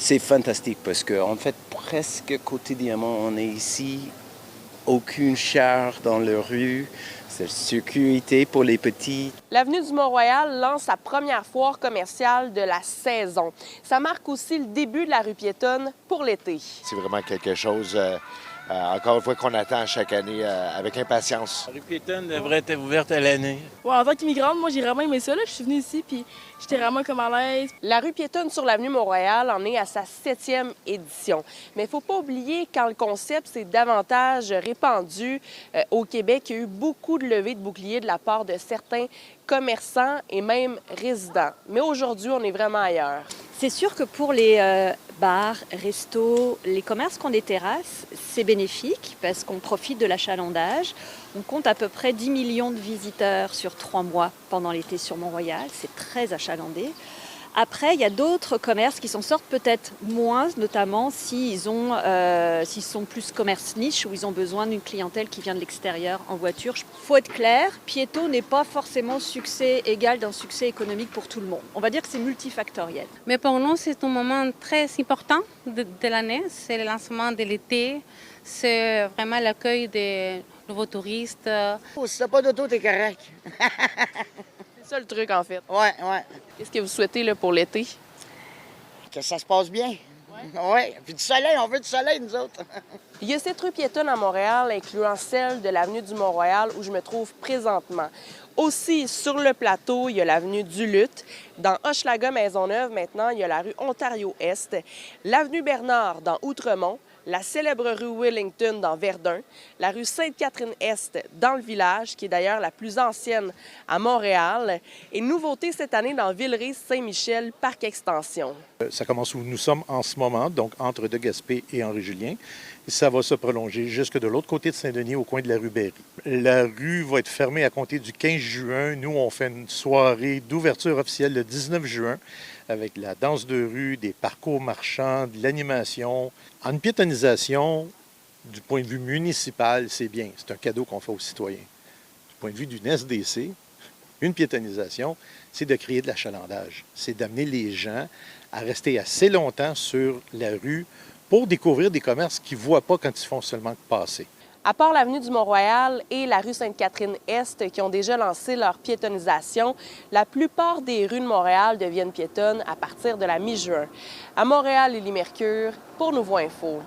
C'est fantastique parce qu'en fait, presque quotidiennement, on est ici, aucune charge dans la rue, c'est sécurité pour les petits. L'avenue du Mont-Royal lance sa première foire commerciale de la saison. Ça marque aussi le début de la rue piétonne pour l'été. C'est vraiment quelque chose, encore une fois, qu'on attend chaque année avec impatience. La rue piétonne devrait être ouverte à l'année. Ouais, en tant qu'immigrante, moi, j'ai vraiment aimé ça. Là. Je suis venue ici, puis j'étais vraiment comme à l'aise. La rue piétonne sur l'avenue Mont-Royal en est à sa 7e édition. Mais il ne faut pas oublier, quand le concept s'est davantage répandu au Québec, il y a eu beaucoup de levées de boucliers de la part de certains commerçants et même résidents. Mais aujourd'hui, on est vraiment ailleurs. C'est sûr que pour les bars, restos, les commerces qui ont des terrasses, c'est bénéfique parce qu'on profite de l'achalandage. On compte à peu près 10 millions de visiteurs sur 3 mois pendant l'été sur Mont-Royal. C'est très achalandé. Après, il y a d'autres commerces qui s'en sortent peut-être moins, notamment s'ils sont plus commerce niche ou ils ont besoin d'une clientèle qui vient de l'extérieur en voiture. Il faut être clair, Piéto n'est pas forcément succès égal d'un succès économique pour tout le monde. On va dire que c'est multifactoriel. Mais pour nous, c'est un moment très important de l'année. C'est le lancement de l'été. C'est vraiment l'accueil des nouveaux touristes. Si t'as pas d'auto, t'es correct. C'est ça le truc, en fait. Ouais. Qu'est-ce que vous souhaitez là, pour l'été? Que ça se passe bien. Ouais. Puis du soleil, on veut du soleil, nous autres. Il y a 7 rues piétonnes à Montréal, incluant celle de l'avenue du Mont-Royal où je me trouve présentement. Aussi, sur le plateau, il y a l'avenue du Lutte. Dans Hochelaga-Maisonneuve, maintenant, il y a la rue Ontario-Est, l'avenue Bernard dans Outremont, la célèbre rue Wellington dans Verdun, la rue Sainte-Catherine-Est dans le village, qui est d'ailleurs la plus ancienne à Montréal, et nouveauté cette année dans Villeray-Saint-Michel, Parc Extension. Ça commence où nous sommes en ce moment, donc entre de Gaspé et Henri-Julien. Ça va se prolonger jusque de l'autre côté de Saint-Denis, au coin de la rue Berry. La rue va être fermée à compter du 15 juin. Nous, on fait une soirée d'ouverture officielle le 19 juin avec la danse de rue, des parcours marchands, de l'animation. En piétonisation, du point de vue municipal, c'est bien. C'est un cadeau qu'on fait aux citoyens. Du point de vue d'une SDC, une piétonisation, c'est de créer de l'achalandage. C'est d'amener les gens à rester assez longtemps sur la rue pour découvrir des commerces qu'ils ne voient pas quand ils font seulement passer. À part l'avenue du Mont-Royal et la rue Sainte-Catherine-Est qui ont déjà lancé leur piétonisation, la plupart des rues de Montréal deviennent piétonnes à partir de la mi-juin. À Montréal, Élie Mercure, pour Nouveau Info.